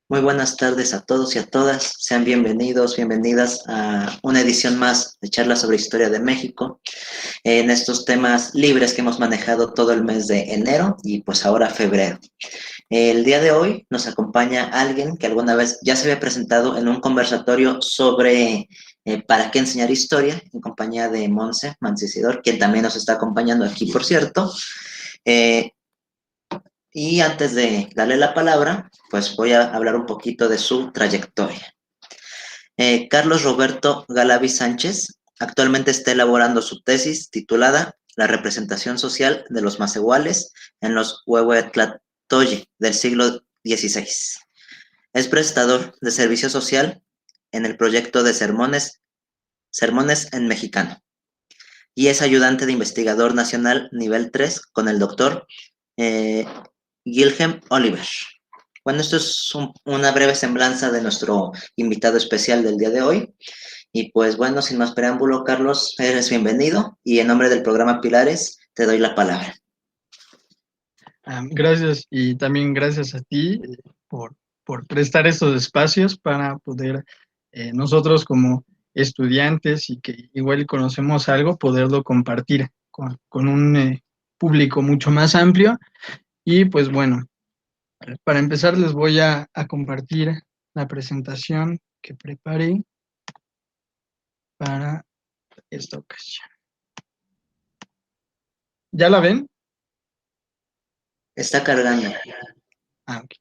Muy buenas tardes a todos y a todas. Sean bienvenidos, bienvenidas a una edición más de charlas sobre historia de México, en estos temas libres que hemos manejado todo el mes de enero y pues ahora febrero. El día de hoy nos acompaña alguien que alguna vez ya se había presentado en un conversatorio sobre para qué enseñar historia, en compañía de Monse Mancisidor, quien también nos está acompañando aquí, por cierto. Eh, y antes de darle la palabra, pues voy a hablar un poquito de su trayectoria. Carlos Roberto Galavi Sánchez actualmente está elaborando su tesis titulada La representación social de los macehuales en los Huehuetlatoye del siglo XVI. Es prestador de servicio social en el proyecto de Sermones en Mexicano y es ayudante de investigador nacional nivel 3 con el doctor eh, Guilhem Oliver. Bueno, esto es una breve semblanza de nuestro invitado especial del día de hoy. Y pues bueno, sin más preámbulo, Carlos, eres bienvenido y en nombre del programa Pilares te doy la palabra. Gracias y también gracias a ti por prestar estos espacios para poder nosotros como estudiantes y que igual conocemos algo, poderlo compartir con un público mucho más amplio. Y pues bueno, para empezar les voy a compartir la presentación que preparé para esta ocasión. ¿Ya la ven? Está cargando. Ok.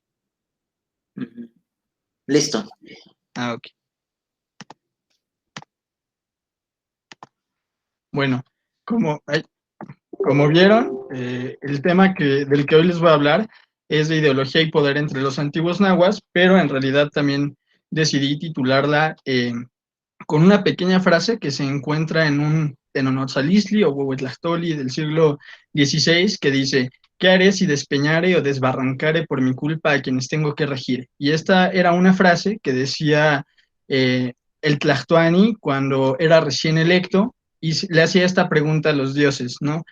Listo. Ok. Bueno, como vieron, el tema del que hoy les voy a hablar es de ideología y poder entre los antiguos nahuas, pero en realidad también decidí titularla con una pequeña frase que se encuentra en un Tenonotzalisli o Huehuetlactoli del siglo XVI que dice: ¿qué haré si despeñare o desbarrancare por mi culpa a quienes tengo que regir? Y esta era una frase que decía el Tlactoani cuando era recién electo y le hacía esta pregunta a los dioses, ¿no?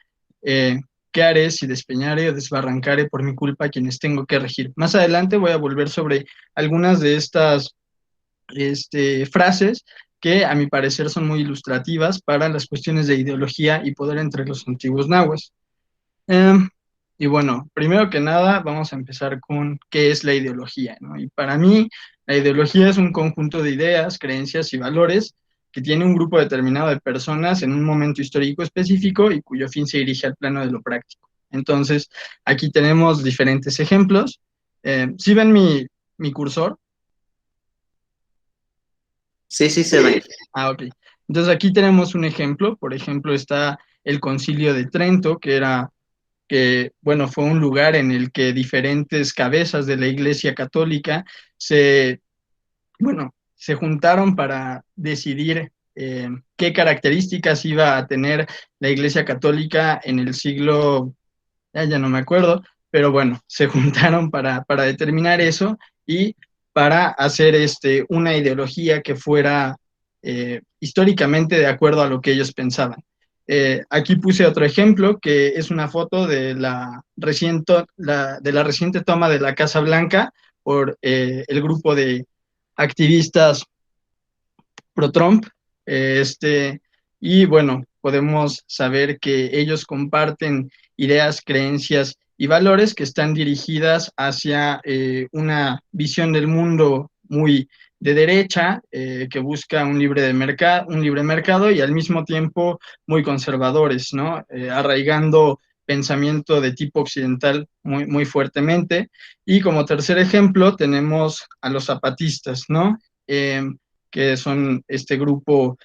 Eh, ¿Qué haré si despeñare o desbarrancare por mi culpa a quienes tengo que regir? Más adelante voy a volver sobre algunas de estas frases que a mi parecer son muy ilustrativas para las cuestiones de ideología y poder entre los antiguos nahuas. Y bueno, primero que nada vamos a empezar con qué es la ideología, ¿no? Y para mí, la ideología es un conjunto de ideas, creencias y valores que tiene un grupo determinado de personas en un momento histórico específico y cuyo fin se dirige al plano de lo práctico. Entonces, aquí tenemos diferentes ejemplos. ¿Sí ven mi cursor? Sí, sí se ve. Ok. Entonces aquí tenemos un ejemplo. Por ejemplo, está el Concilio de Trento, bueno, fue un lugar en el que diferentes cabezas de la Iglesia Católica se juntaron para decidir qué características iba a tener la Iglesia Católica en el siglo, ya no me acuerdo, pero bueno, se juntaron para determinar eso y para hacer una ideología que fuera históricamente de acuerdo a lo que ellos pensaban. Aquí puse otro ejemplo, que es una foto de de la reciente toma de la Casa Blanca por el grupo de activistas pro-Trump. Y bueno, podemos saber que ellos comparten ideas, creencias y valores que están dirigidas hacia una visión del mundo muy de derecha, que busca un libre mercado y al mismo tiempo muy conservadores, ¿no? Arraigando pensamiento de tipo occidental muy, muy fuertemente. Y como tercer ejemplo tenemos a los zapatistas, ¿no? Que son este grupo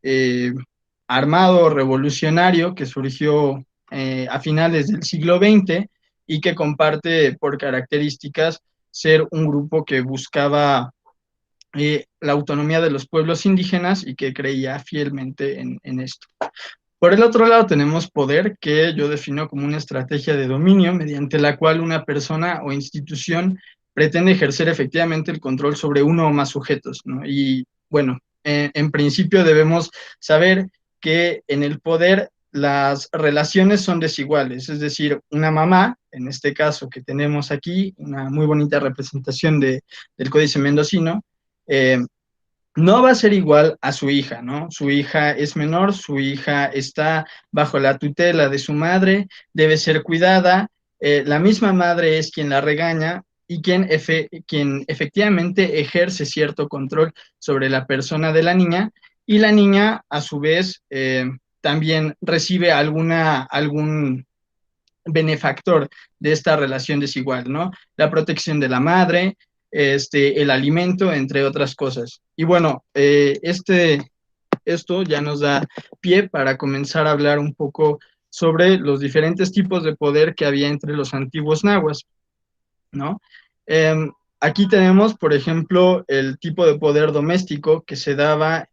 eh, armado revolucionario que surgió a finales del siglo XX y que comparte por características ser un grupo que buscaba la autonomía de los pueblos indígenas y que creía fielmente en esto. Por el otro lado tenemos poder, que yo defino como una estrategia de dominio mediante la cual una persona o institución pretende ejercer efectivamente el control sobre uno o más sujetos, ¿no? Y bueno, en principio debemos saber que en el poder las relaciones son desiguales, es decir, una mamá, en este caso que tenemos aquí, una muy bonita representación del Códice Mendocino, no va a ser igual a su hija, ¿no? Su hija es menor, su hija está bajo la tutela de su madre, debe ser cuidada, la misma madre es quien la regaña y quien efectivamente ejerce cierto control sobre la persona de la niña, y la niña, a su vez, también recibe algún benefactor de esta relación desigual, ¿no? La protección de la madre, el alimento, entre otras cosas. Y bueno, esto ya nos da pie para comenzar a hablar un poco sobre los diferentes tipos de poder que había entre los antiguos nahuas, ¿no? Aquí tenemos, por ejemplo, el tipo de poder doméstico que se daba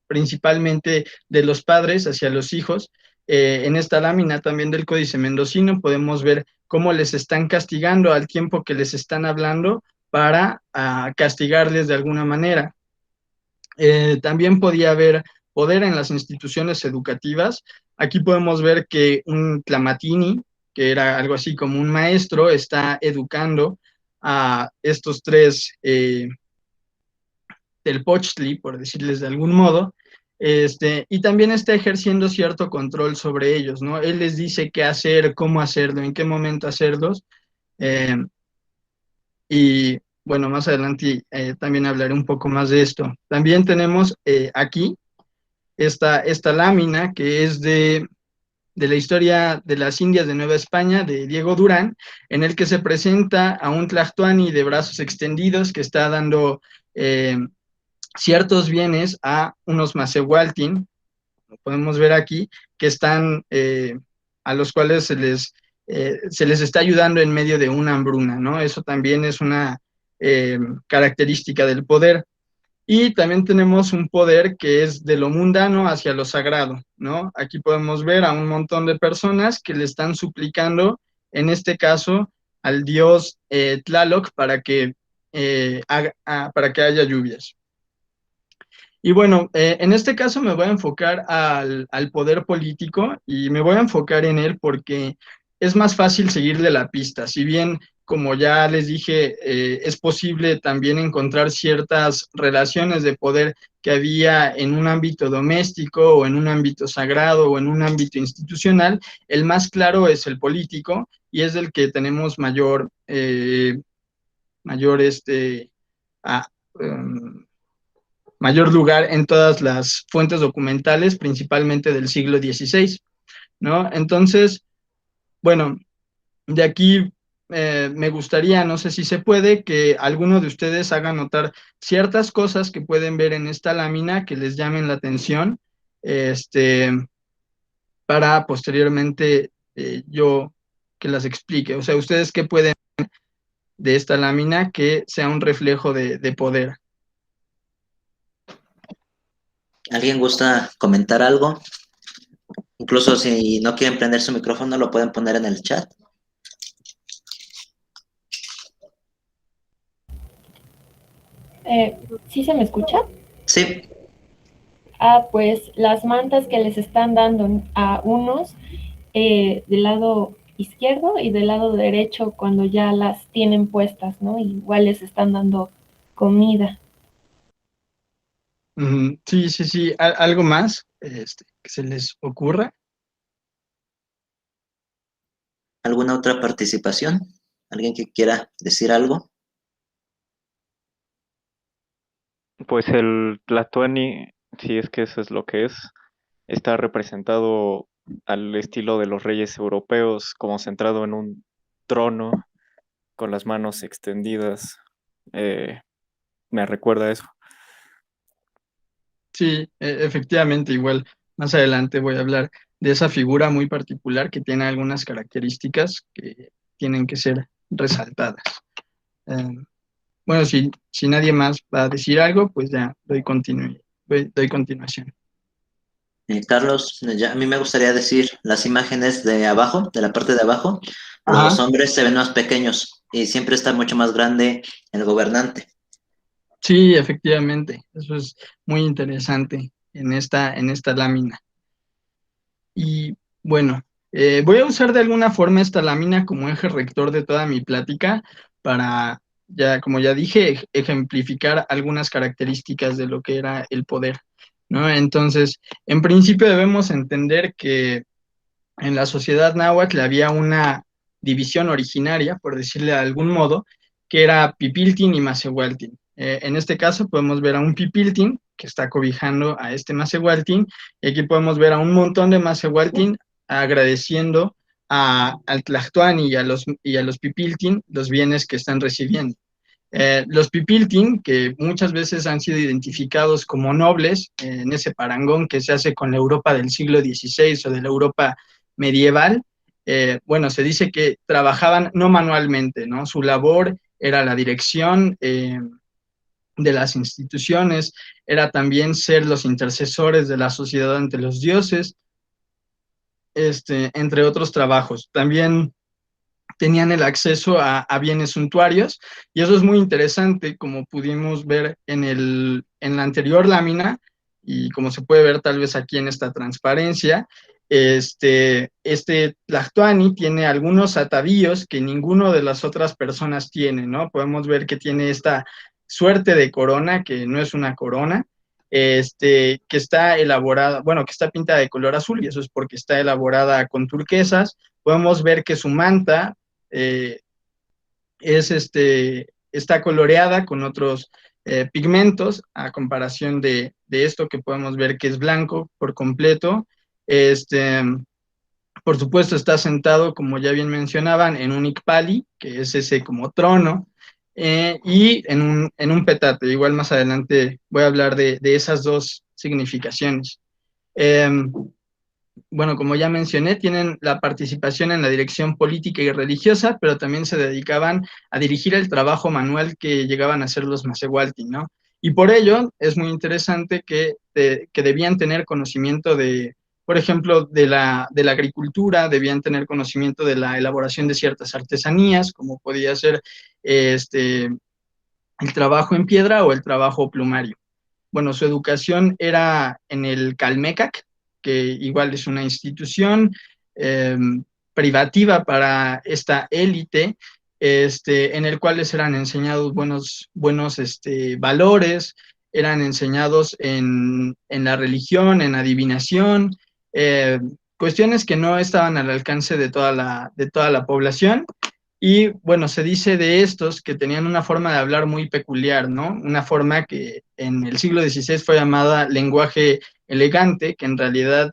principalmente de los padres hacia los hijos. En esta lámina también del Códice Mendocino podemos ver cómo les están castigando al tiempo que les están hablando para castigarles de alguna manera. También podía haber poder en las instituciones educativas. Aquí podemos ver que un Tlamatini, que era algo así como un maestro, está educando a estos tres del Pochtli, por decirles de algún modo, y también está ejerciendo cierto control sobre ellos, ¿no? Él les dice qué hacer, cómo hacerlo, en qué momento hacerlos, eh, y bueno, más adelante también hablaré un poco más de esto. También tenemos aquí esta lámina que es de la historia de las Indias de Nueva España, de Diego Durán, en el que se presenta a un Tlactuani de brazos extendidos que está dando ciertos bienes a unos Macehualtin, como podemos ver aquí, que están, a los cuales se les está ayudando en medio de una hambruna, ¿no? Eso también es una característica del poder. Y también tenemos un poder que es de lo mundano hacia lo sagrado, ¿no? Aquí podemos ver a un montón de personas que le están suplicando, en este caso, al dios Tlaloc para que haya lluvias. Y bueno, en este caso me voy a enfocar al poder político y me voy a enfocar en él porque es más fácil seguirle la pista. Si bien, como ya les dije, es posible también encontrar ciertas relaciones de poder que había en un ámbito doméstico o en un ámbito sagrado o en un ámbito institucional, el más claro es el político y es del que tenemos mayor a, um, mayor lugar en todas las fuentes documentales, principalmente del siglo XVI, ¿no? Entonces, bueno, de aquí me gustaría, no sé si se puede, que alguno de ustedes haga notar ciertas cosas que pueden ver en esta lámina que les llamen la atención, este, para posteriormente yo que las explique. O sea, ustedes qué pueden de esta lámina que sea un reflejo de poder. ¿Alguien gusta comentar algo? Incluso si no quieren prender su micrófono, lo pueden poner en el chat. ¿Sí se me escucha? Sí, Pues las mantas que les están dando a unos del lado izquierdo y del lado derecho cuando ya las tienen puestas, ¿no? Igual les están dando comida. Sí, sí, sí. ¿Algo más que se les ocurra? ¿alguna otra participación? ¿Alguien que quiera decir algo? Pues el Tlatoani, si es que eso es lo que es, está representado al estilo de los reyes europeos, como centrado en un trono con las manos extendidas. Eh, Me recuerda a eso. Sí, efectivamente, igual más adelante voy a hablar de esa figura muy particular que tiene algunas características que tienen que ser resaltadas. Eh, bueno, si nadie más va a decir algo, pues ya doy continuación. Carlos, a mí me gustaría decir las imágenes de abajo, de la parte de abajo. Los Ajá, hombres se ven más pequeños y siempre está mucho más grande el gobernante. sí, efectivamente, eso es muy interesante en esta lámina. Y bueno, voy a usar de alguna forma esta lámina como eje rector de toda mi plática para, ya, como ya dije, ejemplificar algunas características de lo que era el poder, ¿no? Entonces, en principio debemos entender que en la sociedad náhuatl había una división originaria, por decirle de algún modo, que era Pipiltin y Macehualtin. En este caso podemos ver a un Pipiltin que está cobijando a este Macehualtin, y aquí podemos ver a un montón de Macehualtin agradeciendo al Tlactoani y a los Pipiltin los bienes que están recibiendo. Los Pipiltin, que muchas veces han sido identificados como nobles en ese parangón que se hace con la Europa del siglo XVI o de la Europa medieval, bueno, se dice que trabajaban no manualmente, ¿no? Su labor era la dirección de las instituciones, era también ser los intercesores de la sociedad ante los dioses, entre otros trabajos. También tenían el acceso a bienes suntuarios, y eso es muy interesante, como pudimos ver en la anterior lámina, y como se puede ver tal vez aquí en esta transparencia. Tlactoani tiene algunos atavíos que ninguno de las otras personas tiene, ¿no? Podemos ver que tiene esta suerte de corona, que no es una corona, que está elaborada, bueno, que está pintada de color azul, y eso es porque está elaborada con turquesas. Podemos ver que su manta eh, está coloreada con otros pigmentos, a comparación de esto que podemos ver que es blanco por completo. Este, por supuesto, está sentado, como ya bien mencionaban, en un ikpali, que es ese como trono, y en un petate. Igual más adelante voy a hablar de esas dos significaciones. Eh, bueno, como ya mencioné, tienen la participación en la dirección política y religiosa, pero también se dedicaban a dirigir el trabajo manual que llegaban a hacer los Macehualtin, ¿no? Y por ello es muy interesante que debían tener conocimiento de, por ejemplo, de la agricultura, debían tener conocimiento de la elaboración de ciertas artesanías, como podía ser el trabajo en piedra o el trabajo plumario. Bueno, su educación era en el Calmecac, que igual es una institución eh, privativa para esta élite, en el cual les eran enseñados buenos valores, eran enseñados en la religión, en adivinación, eh, cuestiones que no estaban al alcance de toda la población. Y bueno, se dice de estos que tenían una forma de hablar muy peculiar, ¿no? Una forma que en el siglo XVI fue llamada lenguaje elegante, que en realidad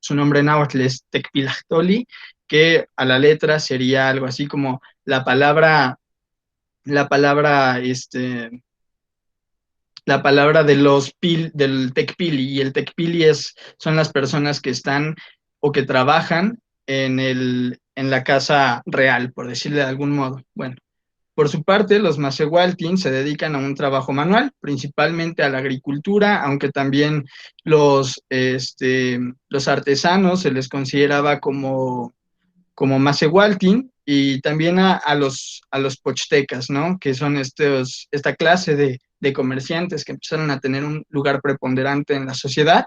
su nombre náhuatl es Tecpilachtoli, que a la letra sería algo así como la palabra, la palabra del Tecpili, y el Tecpili son las personas que están o que trabajan en la casa real, por decirle de algún modo. Bueno, por su parte, los Macehualtin se dedican a un trabajo manual, principalmente a la agricultura, aunque también los artesanos se les consideraba como Macehualtin, y también a los pochtecas, ¿no? Que son esta clase de comerciantes que empezaron a tener un lugar preponderante en la sociedad,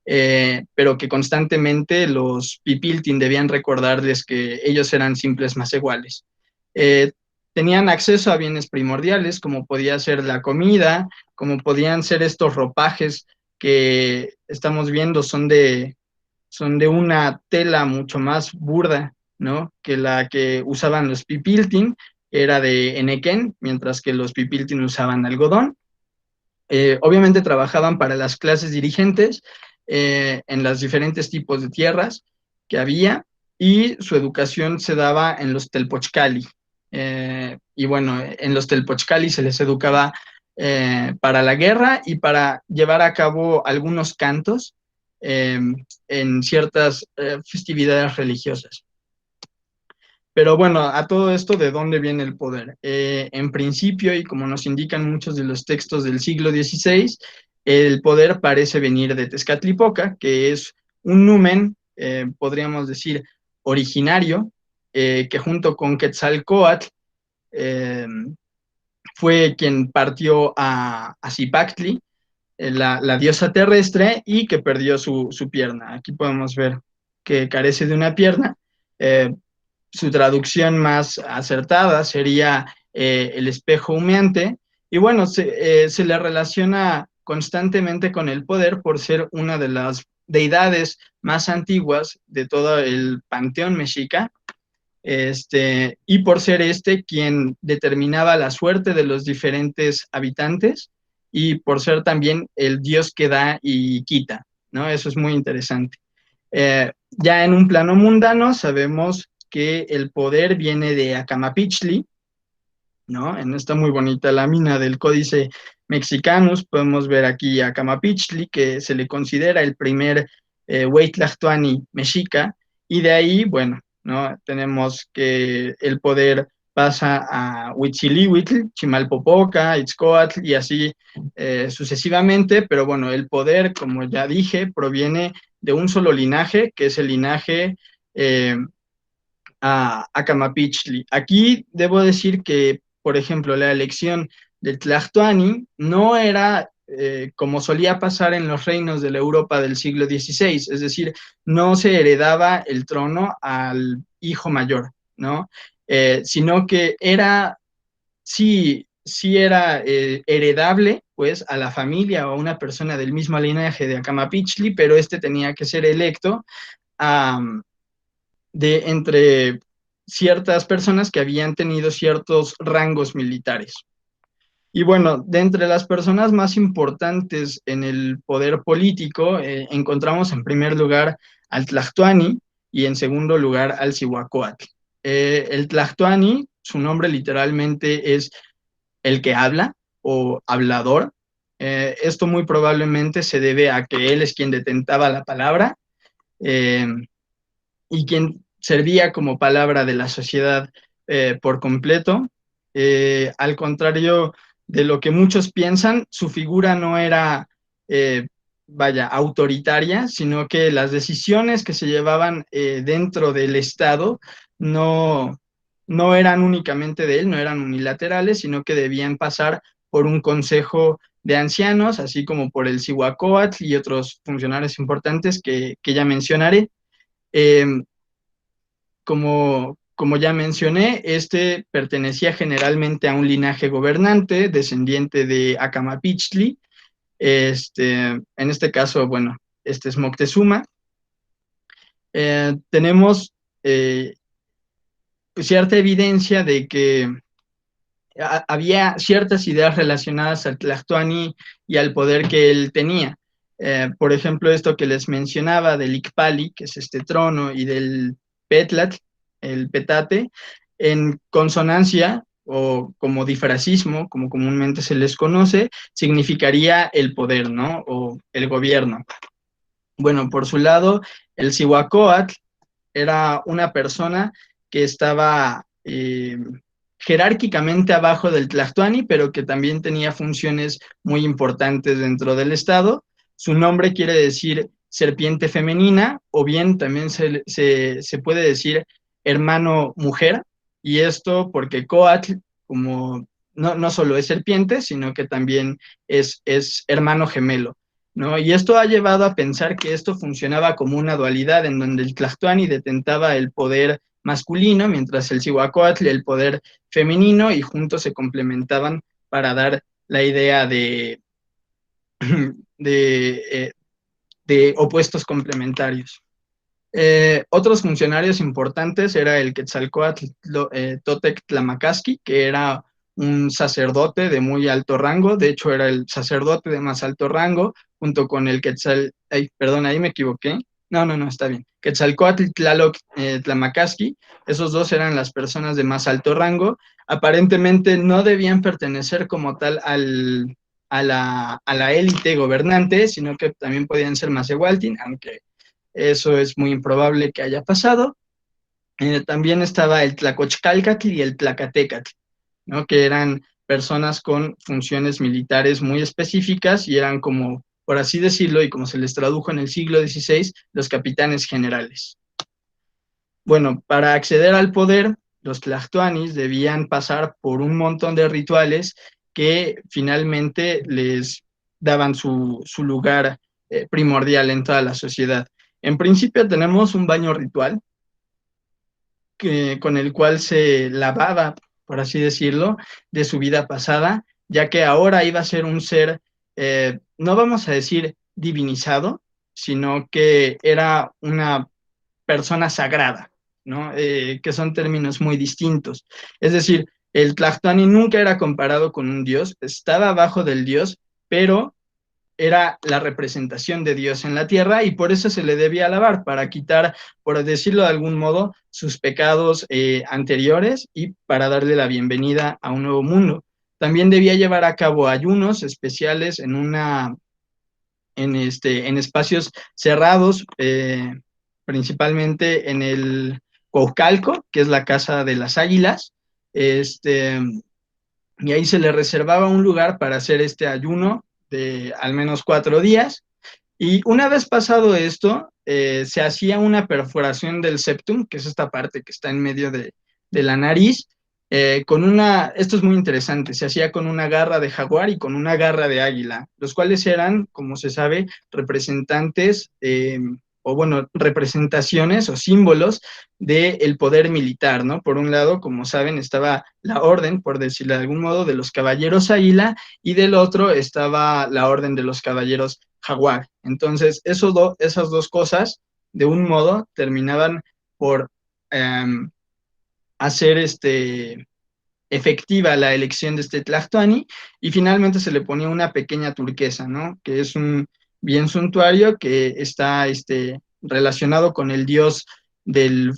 pero que constantemente los Pipiltin debían recordarles que ellos eran simples Macehuales. Eh, Tenían acceso a bienes primordiales, como podía ser la comida, como podían ser estos ropajes que estamos viendo, son de una tela mucho más burda, ¿no? Que la que usaban los Pipiltin, era de enequén, mientras que los Pipiltin usaban algodón. Obviamente trabajaban para las clases dirigentes en los diferentes tipos de tierras que había, y su educación se daba en los Telpochcali. Y bueno, en los Telpochcali se les educaba para la guerra y para llevar a cabo algunos cantos en ciertas festividades religiosas. Pero bueno, a todo esto, ¿de dónde viene el poder? En principio, y como nos indican muchos de los textos del siglo XVI, el poder parece venir de Tezcatlipoca, que es un numen, podríamos decir, originario, que junto con Quetzalcóatl fue quien partió a Zipactli, la diosa terrestre y que perdió su pierna. Aquí podemos ver que carece de una pierna. Su traducción más acertada sería el espejo humeante. Y bueno, se le relaciona constantemente con el poder por ser una de las deidades más antiguas de todo el panteón mexica, y por ser quien determinaba la suerte de los diferentes habitantes y por ser también el dios que da y quita, ¿no? Eso es muy interesante. Ya en un plano mundano sabemos que el poder viene de Acamapichtli, ¿no? En esta muy bonita lámina del Códice Mexicanus podemos ver aquí a Acamapichtli, que se le considera el primer Hueytlactuani mexica, y de ahí, bueno, ¿no? Tenemos que el poder pasa a Huitzilihuitl, Chimalpopoca, Itzcoatl y así sucesivamente, pero bueno, el poder, como ya dije, proviene de un solo linaje, que es el linaje a Acamapichtli. Aquí debo decir que, por ejemplo, la elección del Tlactuani no era como solía pasar en los reinos de la Europa del siglo XVI, es decir, no se heredaba el trono al hijo mayor, ¿no? Sino que era, sí era heredable, pues, a la familia o a una persona del mismo linaje de Acamapichtli, pero tenía que ser electo de entre ciertas personas que habían tenido ciertos rangos militares. Y bueno, de entre las personas más importantes en el poder político, encontramos en primer lugar al Tlactuani y en segundo lugar al Cihuacóatl. El Tlactuani, su nombre literalmente es el que habla o hablador. Esto muy probablemente se debe a que él es quien detentaba la palabra y quien servía como palabra de la sociedad por completo. Al contrario de lo que muchos piensan, su figura no era, vaya, autoritaria, sino que las decisiones que se llevaban dentro del Estado no eran únicamente de él, no eran unilaterales, sino que debían pasar por un consejo de ancianos, así como por el Cihuacóatl y otros funcionarios importantes que ya mencionaré. Eh, como ya mencioné, pertenecía generalmente a un linaje gobernante, descendiente de Acamapichtli. En este caso, bueno, este es Moctezuma. Tenemos cierta evidencia de que había ciertas ideas relacionadas al Tlactuani y al poder que él tenía. Por ejemplo, esto que les mencionaba del Icpali, que es este trono, y del Petlatl, el petate, en consonancia o como difracismo, como comúnmente se les conoce, significaría el poder, ¿no? O el gobierno. Bueno, por su lado, el Cihuacóatl era una persona que estaba jerárquicamente abajo del Tlactuani, pero que también tenía funciones muy importantes dentro del Estado. Su nombre quiere decir serpiente femenina, o bien también se puede decir hermano mujer, y esto porque Coatl, como no solo es serpiente, sino que también es hermano gemelo, ¿no? Y esto ha llevado a pensar que esto funcionaba como una dualidad en donde el Tlactuani detentaba el poder masculino, mientras el Cihuacóatl el poder femenino, y juntos se complementaban para dar la idea de, de opuestos complementarios. Otros funcionarios importantes era el Quetzalcóatl Totec Tlamacasqui, que era un sacerdote de muy alto rango, de hecho era el sacerdote de más alto rango, junto con el perdón, ahí me equivoqué, no, está bien, Quetzalcóatl Tlaloc Tlamacasqui, esos dos eran las personas de más alto rango, aparentemente no debían pertenecer como tal a la élite gobernante, sino que también podían ser Macehualtin, aunque eso es muy improbable que haya pasado. También estaba el Tlacochcalcatl y el Tlacatecatl, ¿no? Que eran personas con funciones militares muy específicas y eran como, por así decirlo, y como se les tradujo en el siglo XVI, los capitanes generales. Bueno, para acceder al poder, los tlactuanis debían pasar por un montón de rituales que finalmente les daban su lugar primordial en toda la sociedad. En principio tenemos un baño ritual con el cual se lavaba, por así decirlo, de su vida pasada, ya que ahora iba a ser un ser, no vamos a decir divinizado, sino que era una persona sagrada, ¿no? Que son términos muy distintos. Es decir, el Tlactani nunca era comparado con un dios, estaba abajo del dios, pero era la representación de Dios en la tierra y por eso se le debía alabar, para quitar, por decirlo de algún modo, sus pecados anteriores y para darle la bienvenida a un nuevo mundo. También debía llevar a cabo ayunos especiales en espacios cerrados, principalmente en el Cuauhcalco, que es la casa de las águilas, y ahí se le reservaba un lugar para hacer este ayuno de al menos 4 días. Y una vez pasado esto, se hacía una perforación del septum, que es esta parte que está en medio de la nariz, esto es muy interesante, se hacía con una garra de jaguar y con una garra de águila, los cuales eran, como se sabe, representantes, o bueno, representaciones o símbolos del poder militar, ¿no? Por un lado, como saben, estaba la orden, por decirlo de algún modo, de los caballeros águila, y del otro estaba la orden de los caballeros jaguar. Entonces, esas dos cosas, de un modo, terminaban por hacer efectiva la elección de este Tlactuani, y finalmente se le ponía una pequeña turquesa, ¿no? Que es un bien suntuario que está relacionado con el dios del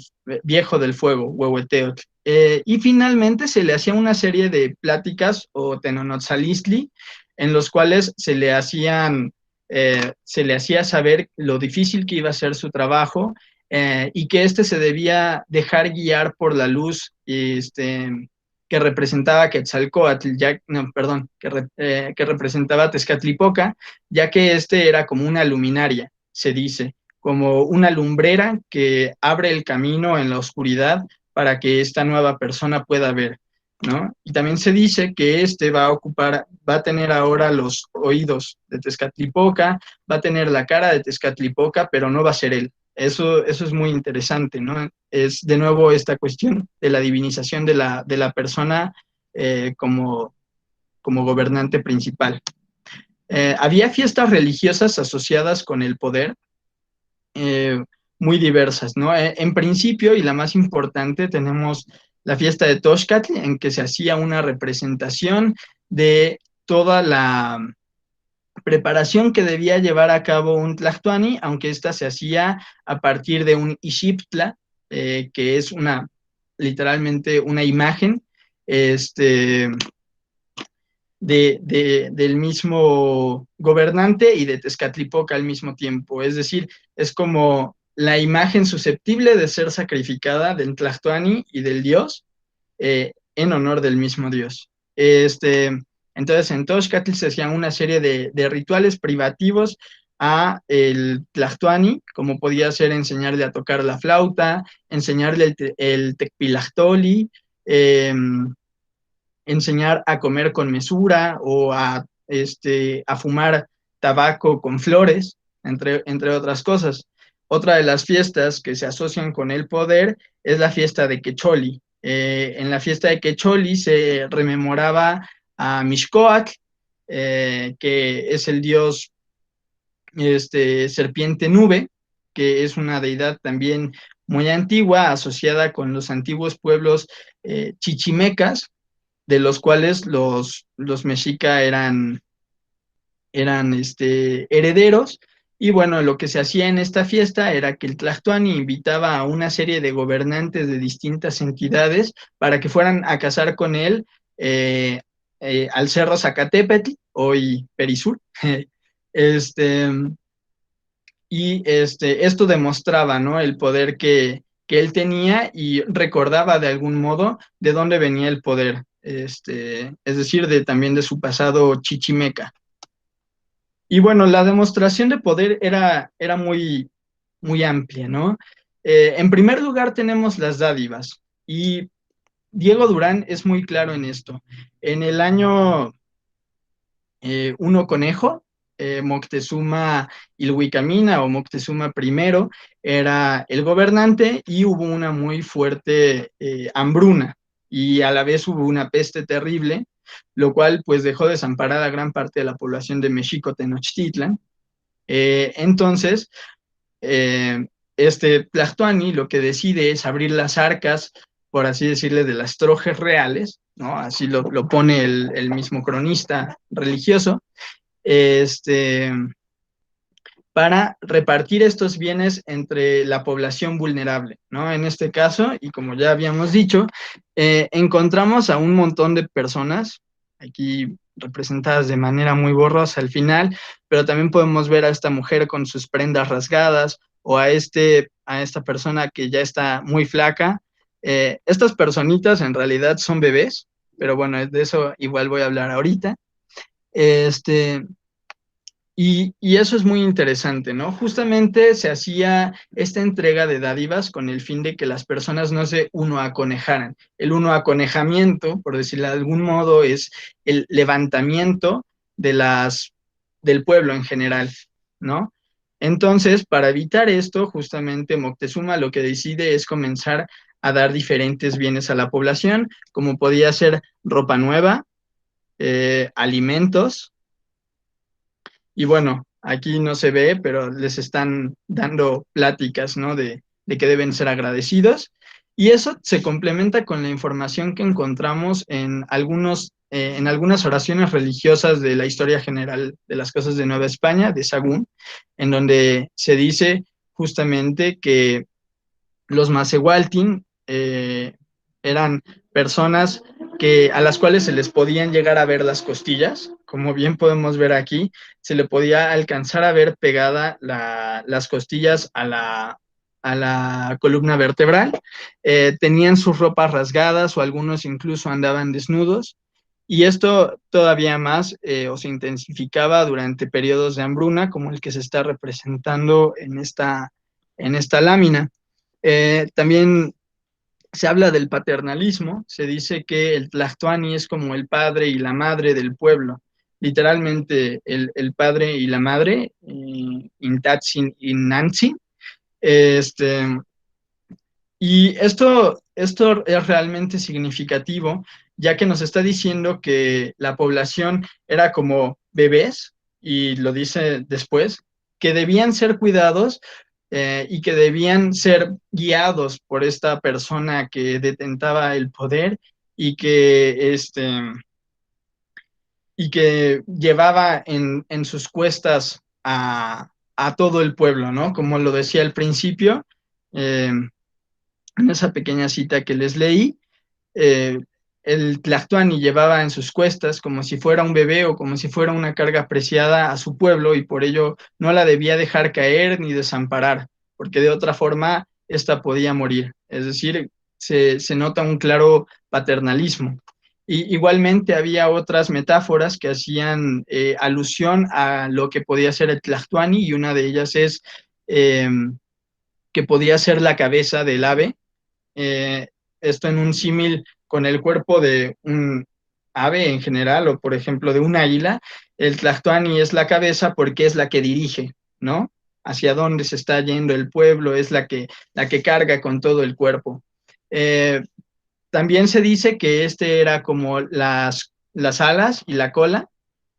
viejo del fuego, Huehueteotl. Y finalmente se le hacía una serie de pláticas o tenonotzalistli, en los cuales se le hacía saber lo difícil que iba a ser su trabajo, y que se debía dejar guiar por la luz que representaba Quetzalcóatl, que representaba Tezcatlipoca, ya que era como una luminaria, se dice, como una lumbrera que abre el camino en la oscuridad para que esta nueva persona pueda ver, ¿no? Y también se dice que va a tener ahora los oídos de Tezcatlipoca, va a tener la cara de Tezcatlipoca, pero no va a ser él. Eso es muy interesante, ¿no? Es de nuevo esta cuestión de la divinización de la persona como gobernante principal. Había fiestas religiosas asociadas con el poder, muy diversas, ¿no? En principio, y la más importante, tenemos la fiesta de Toxcatl, en que se hacía una representación de toda la preparación que debía llevar a cabo un Tlactuani, aunque esta se hacía a partir de un Ixiptla, que es literalmente una imagen, del mismo gobernante y de Tezcatlipoca al mismo tiempo. Es decir, es como la susceptible de ser sacrificada del Tlactuani y del dios, en honor del mismo dios. Entonces, en Toxcatl se hacían una serie de rituales privativos a el Tlactuani, como podía ser enseñarle a tocar la flauta, enseñarle el tecpilactoli, enseñar a comer con mesura o a fumar tabaco con flores, entre otras cosas. Otra de las fiestas que se asocian con el poder es la fiesta de Quecholi. En la fiesta de Quecholi se rememoraba a Mixcoatl, que es el dios serpiente nube, que es una deidad también muy antigua, asociada con los antiguos pueblos chichimecas, de los cuales los mexica eran herederos. Y bueno, lo que se hacía en esta fiesta era que el Tlactuani invitaba a una serie de gobernantes de distintas entidades para que fueran a cazar con él al Cerro Zacatepetl, hoy Perisur. Y esto demostraba, ¿no?, el poder que él tenía, y recordaba de algún modo de dónde venía el poder, es decir, también de su pasado chichimeca. Y bueno, la demostración de poder era muy, muy amplia, ¿no? En primer lugar tenemos las dádivas, y Diego Durán es muy claro en esto. En el año 1 Conejo, Moctezuma Ilhuicamina o Moctezuma I era el gobernante y hubo una muy fuerte hambruna y a la vez hubo una peste terrible, lo cual pues dejó desamparada a gran parte de la población de México Tenochtitlan. Entonces, este Tlatoani lo que decide es abrir las arcas, por así decirle, de las trojes reales, ¿no? Así lo pone el mismo cronista religioso, para repartir estos bienes entre la población vulnerable, ¿no? En este caso, y como ya habíamos dicho, encontramos a un montón de personas, aquí representadas de manera muy borrosa al final, pero también podemos ver a esta mujer con sus prendas rasgadas, o a esta persona que ya está muy flaca. Estas personitas en realidad son bebés, pero bueno, de eso igual voy a hablar ahorita. Y eso es muy interesante, ¿no? Justamente se hacía esta entrega de dádivas con el fin de que las personas no se unoaconejaran. El unoaconejamiento, por decirlo de algún modo, es el levantamiento del pueblo en general, ¿no? Entonces, para evitar esto, justamente Moctezuma lo que decide es comenzar a dar diferentes bienes a la población, como podía ser ropa nueva, alimentos. Y bueno, aquí no se ve, pero les están dando pláticas, ¿no? De que deben ser agradecidos. Y eso se complementa con la información que encontramos en algunas oraciones religiosas de la historia general de las cosas de Nueva España, de Sagún, en donde se dice justamente que los Macehualtin eran personas a las cuales se les podían llegar a ver las costillas. Como bien podemos ver aquí, se le podía alcanzar a ver pegada las costillas a la columna vertebral. Tenían sus ropas rasgadas o algunos incluso andaban desnudos. Y esto todavía más o se intensificaba durante periodos de hambruna, como el que se está representando en esta lámina. También se habla del paternalismo, se dice que el Tlatoani es como el padre y la madre del pueblo, literalmente el padre y la madre, Intatsin y Nancy. Y esto es realmente significativo, ya que nos está diciendo que la población era como bebés, y lo dice después, que debían ser cuidados y que debían ser guiados por esta persona que detentaba el poder y que llevaba en sus cuestas a todo el pueblo, ¿no? Como lo decía al principio, en esa pequeña cita que les leí, eh, el Tlatoani llevaba en sus cuestas como si fuera un bebé o como si fuera una carga preciada a su pueblo, y por ello no la debía dejar caer ni desamparar, porque de otra forma ésta podía morir. Es decir, se nota un claro paternalismo. Y igualmente había otras metáforas que hacían alusión a lo que podía ser el Tlatoani, y una de ellas es que podía ser la cabeza del ave, esto en un símil con el cuerpo de un ave en general, o por ejemplo de un águila. El Tlatoani es la cabeza porque es la que dirige, ¿no? Hacia dónde se está yendo el pueblo, es la que carga con todo el cuerpo. También se dice que era como las alas y la cola,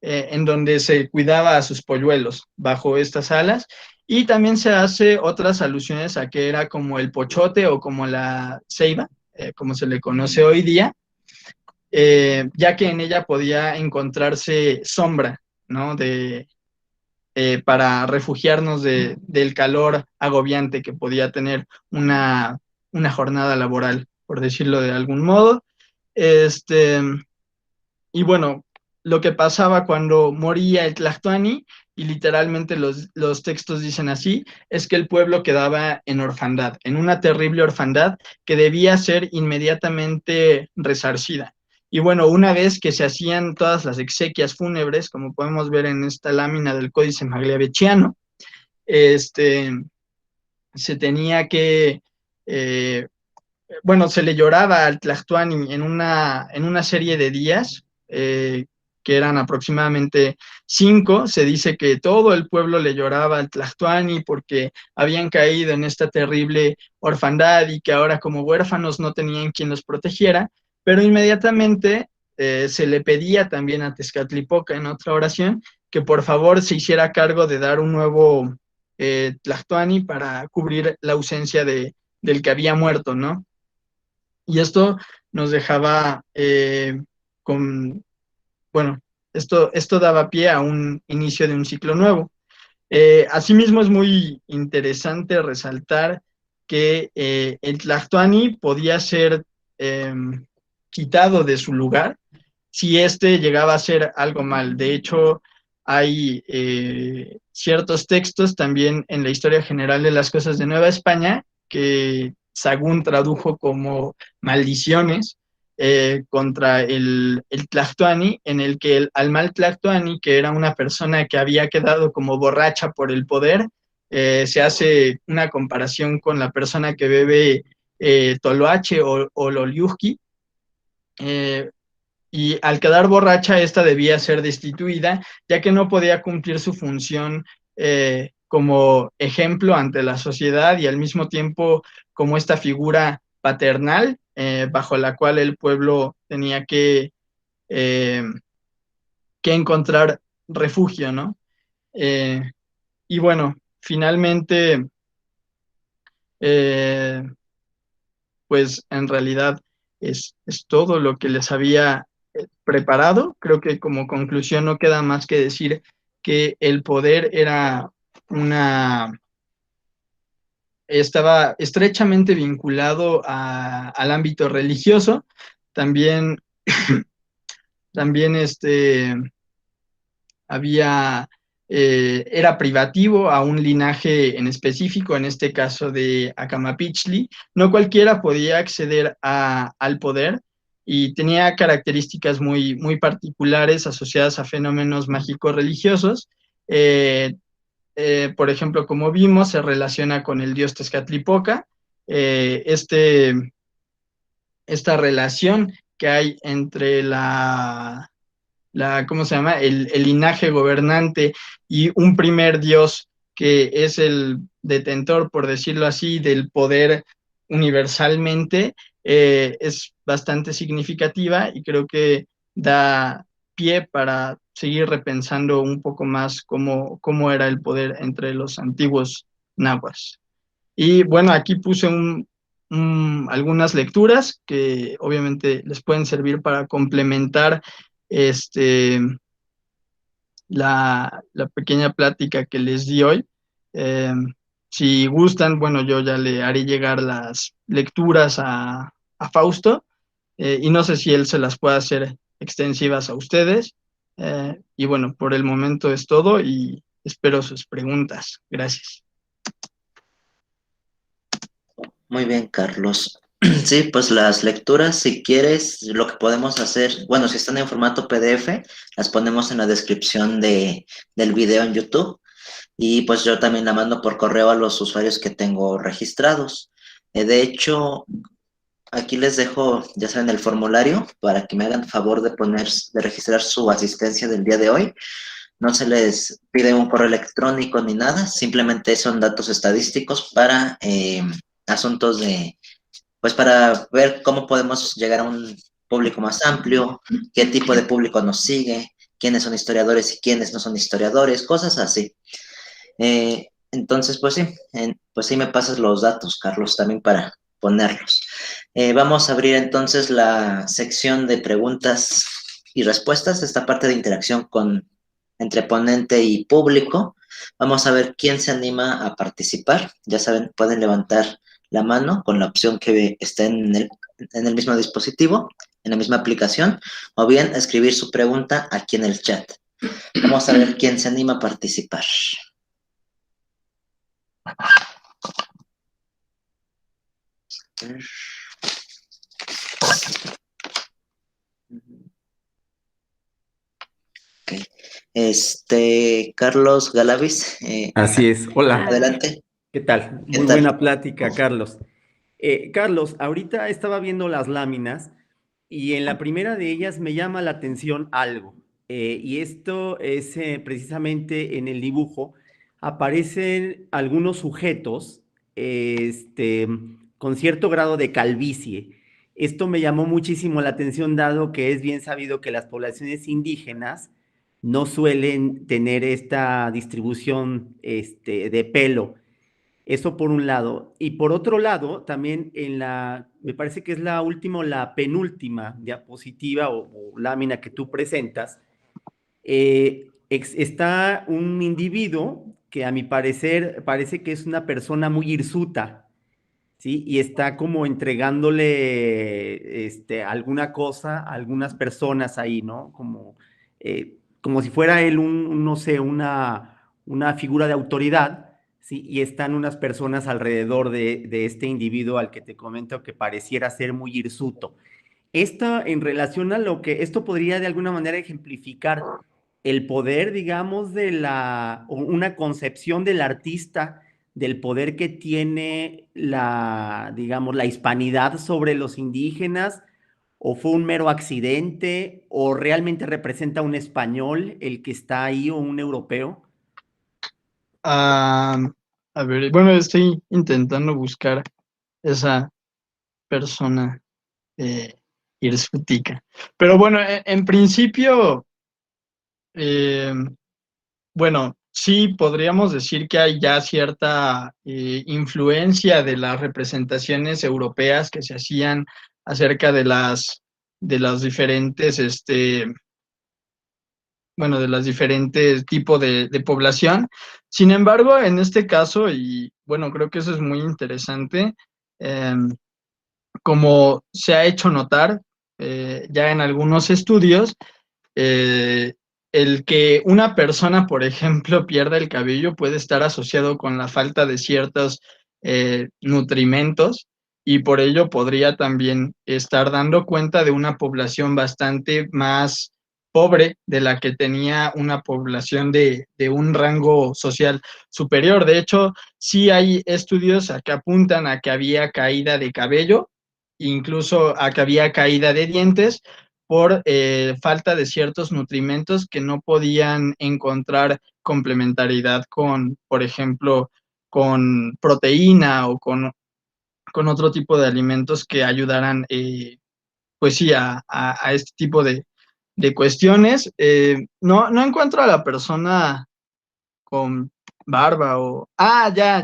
en donde se cuidaba a sus polluelos bajo estas alas. Y también se hace otras alusiones a que era como el pochote o como la ceiba, como se le conoce hoy día, ya que en ella podía encontrarse sombra, ¿no? Para refugiarnos del calor agobiante que podía tener una jornada laboral, por decirlo de algún modo. Y bueno, lo que pasaba cuando moría el Tlatoani, y literalmente los textos dicen así, es que el pueblo quedaba en orfandad, en una terrible orfandad que debía ser inmediatamente resarcida. Y bueno, una vez que se hacían todas las exequias fúnebres, como podemos ver en esta lámina del Códice Magliavecchiano, se tenía que, bueno, se le lloraba al Tlatoani en una serie de días, que eran aproximadamente 5, se dice que todo el pueblo le lloraba al Tlactuani porque habían caído en esta terrible orfandad y que ahora como huérfanos no tenían quien los protegiera, pero inmediatamente se le pedía también a Tezcatlipoca en otra oración que por favor se hiciera cargo de dar un nuevo Tlactuani para cubrir la ausencia del que había muerto, ¿no? Y esto nos dejaba bueno, esto daba pie a un inicio de un ciclo nuevo. Asimismo, es muy interesante resaltar que el Tlactuani podía ser quitado de su lugar si éste llegaba a ser algo mal. De hecho, hay ciertos textos también en la Historia General de las Cosas de Nueva España que Sagún tradujo como maldiciones contra el Tlactuani, en el que al mal Tlactuani, que era una persona que había quedado como borracha por el poder, se hace una comparación con la persona que bebe toloache o loliuski, y al quedar borracha, esta debía ser destituida, ya que no podía cumplir su función como ejemplo ante la sociedad y al mismo tiempo como esta figura paternal bajo la cual el pueblo tenía que encontrar refugio, ¿no? Y bueno, finalmente, pues en realidad es todo lo que les había preparado. Creo que como conclusión no queda más que decir que el poder estaba estrechamente vinculado al ámbito religioso. También, también era privativo a un linaje en específico, en este caso de Acamapichtli. No cualquiera podía acceder al poder y tenía características muy, muy particulares asociadas a fenómenos mágicos religiosos. Por ejemplo, como vimos, se relaciona con el dios Tezcatlipoca. Esta relación que hay entre ¿cómo se llama? El linaje gobernante y un primer dios que es el detentor, por decirlo así, del poder universalmente, es bastante significativa y creo que da pie para seguir repensando un poco más cómo era el poder entre los antiguos nahuas. Y bueno, aquí puse algunas lecturas que obviamente les pueden servir para complementar la pequeña plática que les di hoy. Si gustan, bueno, yo ya le haré llegar las lecturas a Fausto y no sé si él se las puede hacer extensivas a ustedes. Y bueno, por el momento es todo y espero sus preguntas. Gracias. Muy bien, Carlos. Sí, pues las lecturas, si quieres, lo que podemos hacer, bueno, si están en formato PDF, las ponemos en la descripción del video en YouTube y pues yo también la mando por correo a los usuarios que tengo registrados. De hecho, aquí les dejo, ya saben, el formulario para que me hagan favor de registrar su asistencia del día de hoy. No se les pide un correo electrónico ni nada, simplemente son datos estadísticos para asuntos pues para ver cómo podemos llegar a un público más amplio, qué tipo de público nos sigue, quiénes son historiadores y quiénes no son historiadores, cosas así. Entonces, pues sí me pasas los datos, Carlos, también para ponerlos. Vamos a abrir entonces la sección de preguntas y respuestas, esta parte de interacción entre ponente y público. Vamos a ver quién se anima a participar. Ya saben, pueden levantar la mano con la opción que está en el mismo dispositivo, en la misma aplicación, o bien escribir su pregunta aquí en el chat. Vamos a ver quién se anima a participar. Okay. Carlos Galaviz. Así es. Hola. Adelante. ¿Qué tal? Muy buena plática, Carlos. Carlos, ahorita estaba viendo las láminas y en la primera de ellas me llama la atención algo. y esto es precisamente en el dibujo, aparecen algunos sujetos con cierto grado de calvicie. Esto me llamó muchísimo la atención, dado que es bien sabido que las poblaciones indígenas no suelen tener esta distribución de pelo. Eso por un lado. Y por otro lado, también me parece que es la última o la penúltima diapositiva o lámina que tú presentas, está un individuo que a mi parecer parece que es una persona muy hirsuta, ¿sí? Y está como entregándole alguna cosa a algunas personas ahí, ¿no? Como si fuera él no sé, una figura de autoridad, ¿sí? Y están unas personas alrededor de este individuo al que te comento que pareciera ser muy hirsuto. En relación a esto podría de alguna manera ejemplificar el poder, digamos, o una concepción del artista, del poder que tiene digamos, la hispanidad sobre los indígenas, o fue un mero accidente, o realmente representa un español el que está ahí, o un europeo. Ah, a ver, bueno, estoy intentando buscar esa persona hirsútica. Pero bueno, en principio, eh, bueno, sí podríamos decir que hay ya cierta influencia de las representaciones europeas que se hacían acerca de las diferentes, bueno, de los diferentes tipos de población. Sin embargo, en este caso, y bueno, creo que eso es muy interesante, como se ha hecho notar ya en algunos estudios, eh, el que una persona, por ejemplo, pierda el cabello puede estar asociado con la falta de ciertos nutrimentos, y por ello podría también estar dando cuenta de una población bastante más pobre de la que tenía una población de un rango social superior. De hecho, sí hay estudios que apuntan a que había caída de cabello, incluso a que había caída de dientes, por falta de ciertos nutrimentos que no podían encontrar complementariedad con, por ejemplo, con proteína o con otro tipo de alimentos que ayudaran, pues sí, a este tipo de cuestiones. No encuentro a la persona con barba o... Ah, ya.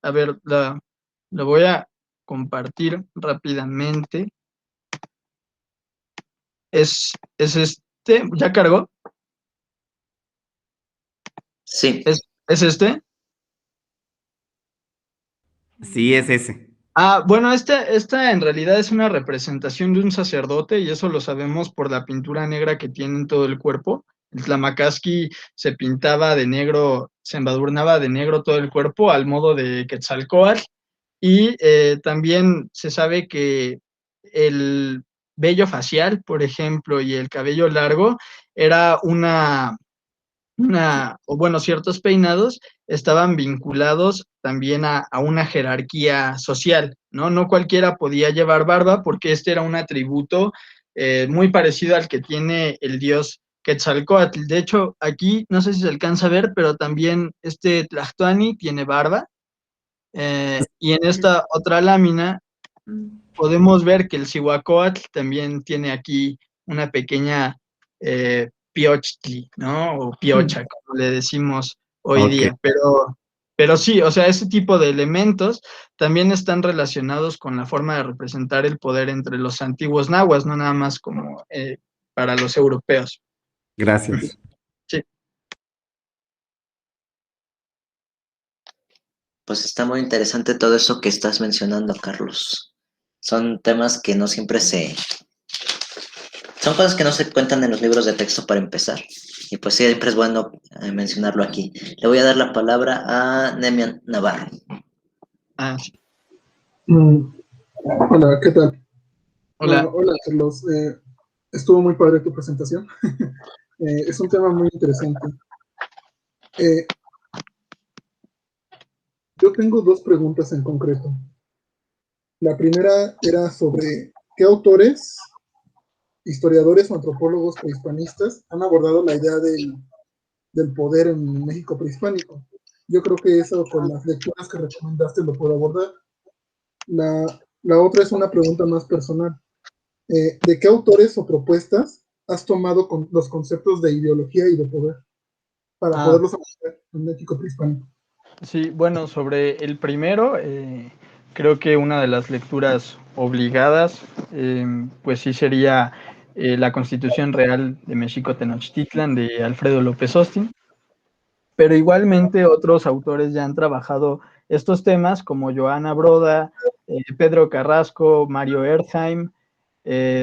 A ver, lo voy a compartir rápidamente. Es ¿ya cargó? Sí, ¿Es este? Sí, es ese. Ah, bueno, esta en realidad es una representación de un sacerdote, y eso lo sabemos por la pintura negra que tiene en todo el cuerpo. El Tlamakasqui se pintaba de negro, se embadurnaba de negro todo el cuerpo al modo de Quetzalcóatl, y también se sabe que el vello facial, por ejemplo, y el cabello largo era o bueno, ciertos peinados estaban vinculados también a una jerarquía social, ¿no? No cualquiera podía llevar barba, porque este era un atributo muy parecido al que tiene el dios Quetzalcóatl. De hecho, aquí, no sé si se alcanza a ver, pero también este Tlactoani tiene barba, y en esta otra lámina podemos ver que el Cihuacóatl también tiene aquí una pequeña piochtli, ¿no? O piocha, como le decimos hoy Ok. día. Pero sí, o sea, ese tipo de elementos también están relacionados con la forma de representar el poder entre los antiguos nahuas, no nada más como para los europeos. Gracias. Sí. pues está muy interesante todo eso que estás mencionando, Carlos. Son temas que no siempre son cosas que no se cuentan en los libros de texto para empezar. Y pues siempre es bueno mencionarlo aquí. Le voy a dar la palabra a Nemian Navarro. Ah, sí. Hola, ¿qué tal? Hola. Hola, Carlos. Estuvo muy padre tu presentación. Es un tema muy interesante. Yo tengo dos preguntas en concreto. La primera era sobre qué autores historiadores o antropólogos prehispanistas han abordado la idea del poder en México prehispánico. Yo creo que eso con las lecturas que recomendaste lo puedo abordar. La otra es una pregunta más personal. ¿De qué autores o propuestas has tomado los conceptos de ideología y de poder para poderlos aplicar en México prehispánico? Sí, bueno, sobre el primero, creo que una de las lecturas obligadas, pues sí sería la Constitución Real de México Tenochtitlan de Alfredo López Austin, pero igualmente otros autores ya han trabajado estos temas como Joana Broda, Pedro Carrasco, Mario Erdheim,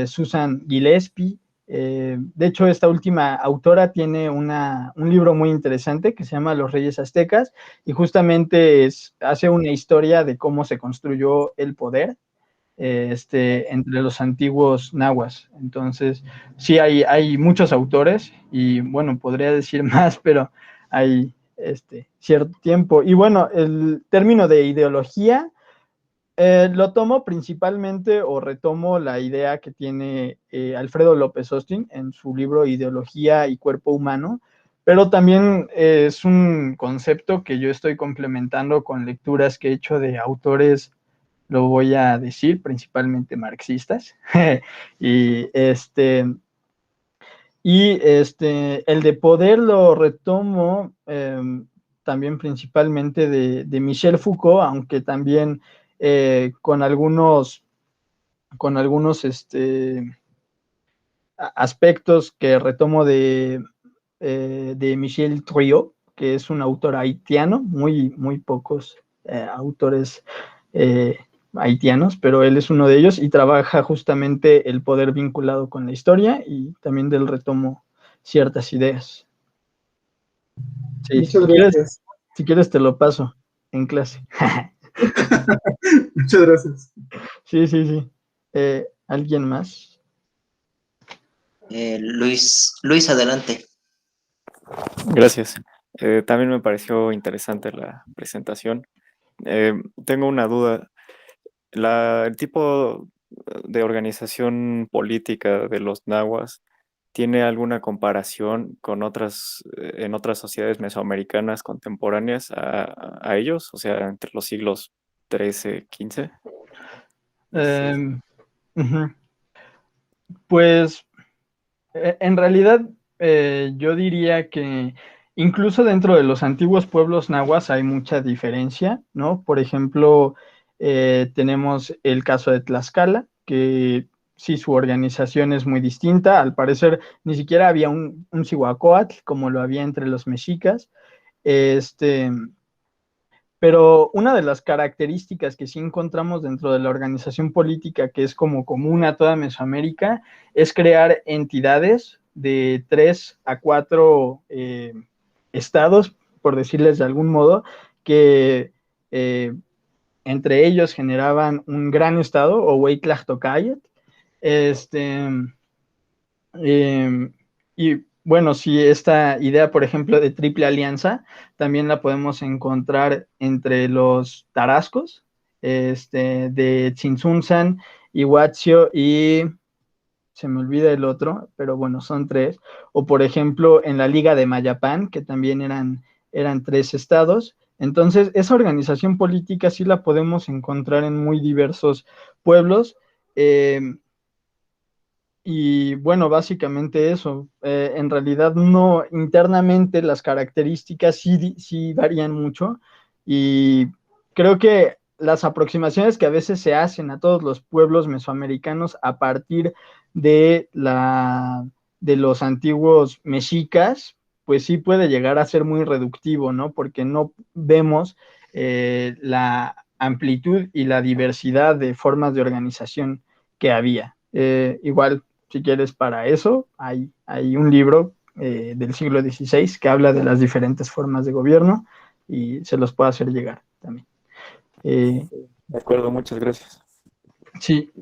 Susan Gillespie. De hecho, esta última autora tiene un libro muy interesante que se llama Los Reyes Aztecas y justamente hace una historia de cómo se construyó el poder entre los antiguos nahuas. Entonces, sí, hay muchos autores y bueno, podría decir más, pero hay cierto tiempo. Y bueno, el término de ideología lo tomo principalmente o retomo la idea que tiene Alfredo López Austin en su libro Ideología y Cuerpo Humano, pero también es un concepto que yo estoy complementando con lecturas que he hecho de autores, lo voy a decir, principalmente marxistas. y el de poder lo retomo también principalmente de Michel Foucault, aunque también con algunos aspectos que retomo de Michel Triot, que es un autor haitiano, muy pocos autores haitianos, pero él es uno de ellos y trabaja justamente el poder vinculado con la historia y también del retomo ciertas ideas. Sí, Muchas gracias. Si quieres te lo paso en clase. Muchas gracias. Sí. ¿Alguien más? Luis, adelante. Gracias. También me pareció interesante la presentación. Tengo una duda. El tipo de organización política de los nahuas tiene alguna comparación con en otras sociedades mesoamericanas contemporáneas a ellos? O sea, entre los siglos XIII, XV. Uh-huh. Pues en realidad yo diría que incluso dentro de los antiguos pueblos nahuas hay mucha diferencia, ¿no? Por ejemplo, tenemos el caso de Tlaxcala, que sí, su organización es muy distinta. Al parecer, ni siquiera había un Cihuacóatl como lo había entre los mexicas. Pero una de las características que sí encontramos dentro de la organización política, que es como común a toda Mesoamérica, es crear entidades de 3 a 4 estados, por decirles de algún modo, que entre ellos generaban un gran estado, o Hueytlachtocayotl. Y bueno, sí, esta idea, por ejemplo, de triple alianza, también la podemos encontrar entre los tarascos, de Tzintzuntzan, Iguazio y se me olvida el otro, pero bueno, son 3. O por ejemplo, en la Liga de Mayapán, que también eran 3 estados. Entonces, esa organización política sí la podemos encontrar en muy diversos pueblos. Y bueno, básicamente eso. En realidad no, internamente las características sí varían mucho y creo que las aproximaciones que a veces se hacen a todos los pueblos mesoamericanos a partir de los antiguos mexicas, pues sí puede llegar a ser muy reductivo, ¿no? Porque no vemos la amplitud y la diversidad de formas de organización que había. Igual si quieres para eso, hay un libro del siglo XVI que habla de las diferentes formas de gobierno y se los puedo hacer llegar también. De acuerdo, muchas gracias. Sí,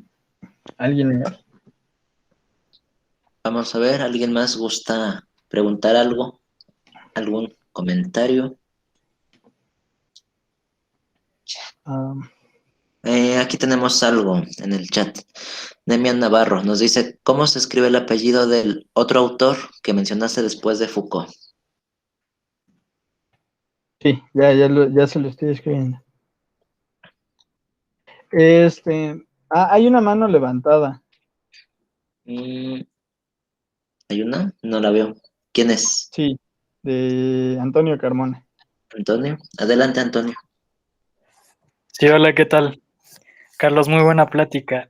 ¿alguien más? Vamos a ver, ¿alguien más gusta preguntar algo? ¿Algún comentario? Aquí tenemos algo en el chat. Demian Navarro nos dice, ¿cómo se escribe el apellido del otro autor que mencionaste después de Foucault? Sí, ya se lo estoy escribiendo. Hay una mano levantada. Mm, ¿Hay una? No la veo. ¿Quién es? Sí, de Antonio Carmona. ¿Antonio? Adelante, Antonio. Sí, hola, ¿qué tal? Carlos, muy buena plática.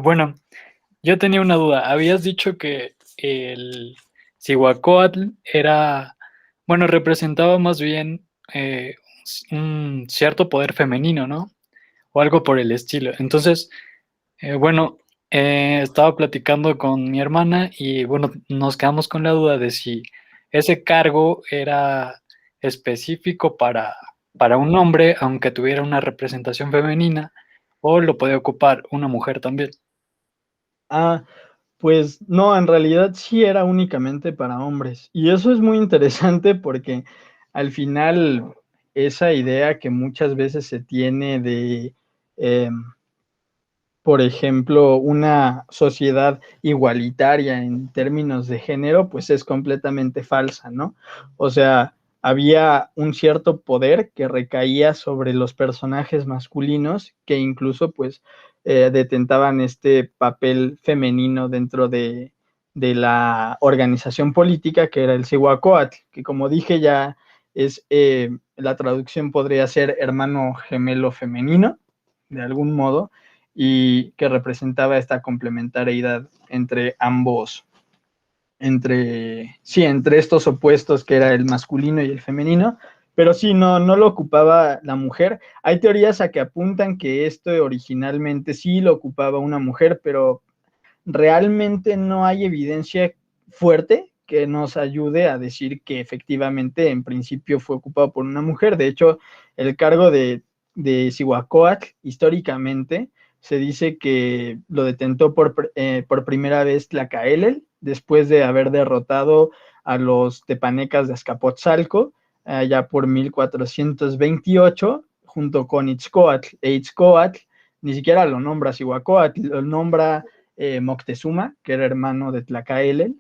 Bueno, yo tenía una duda. Habías dicho que el Cihuacóatl era, bueno, representaba más bien un cierto poder femenino, ¿no? O algo por el estilo. Entonces, bueno, estaba platicando con mi hermana y bueno, nos quedamos con la duda de si ese cargo era específico para un hombre, aunque tuviera una representación femenina, o lo puede ocupar una mujer también. Ah, pues no, en realidad sí era únicamente para hombres. Y eso es muy interesante porque al final esa idea que muchas veces se tiene de, por ejemplo, una sociedad igualitaria en términos de género, pues es completamente falsa, ¿no? O sea, había un cierto poder que recaía sobre los personajes masculinos que incluso pues detentaban este papel femenino dentro de la organización política que era el Cihuacóatl, que como dije ya es, la traducción podría ser hermano gemelo femenino, de algún modo, y que representaba esta complementariedad entre ambos, entre estos opuestos que era el masculino y el femenino, pero sí, no lo ocupaba la mujer. Hay teorías a que apuntan que esto originalmente sí lo ocupaba una mujer, pero realmente no hay evidencia fuerte que nos ayude a decir que efectivamente en principio fue ocupado por una mujer. De hecho, el cargo de Cihuacóatl históricamente se dice que lo detentó por primera vez Tlacaelel, después de haber derrotado a los tepanecas de Azcapotzalco, allá por 1428, junto con Itzcoatl. Itzcoatl ni siquiera lo nombra Cihuacóatl, lo nombra Moctezuma, que era hermano de Tlacaelel.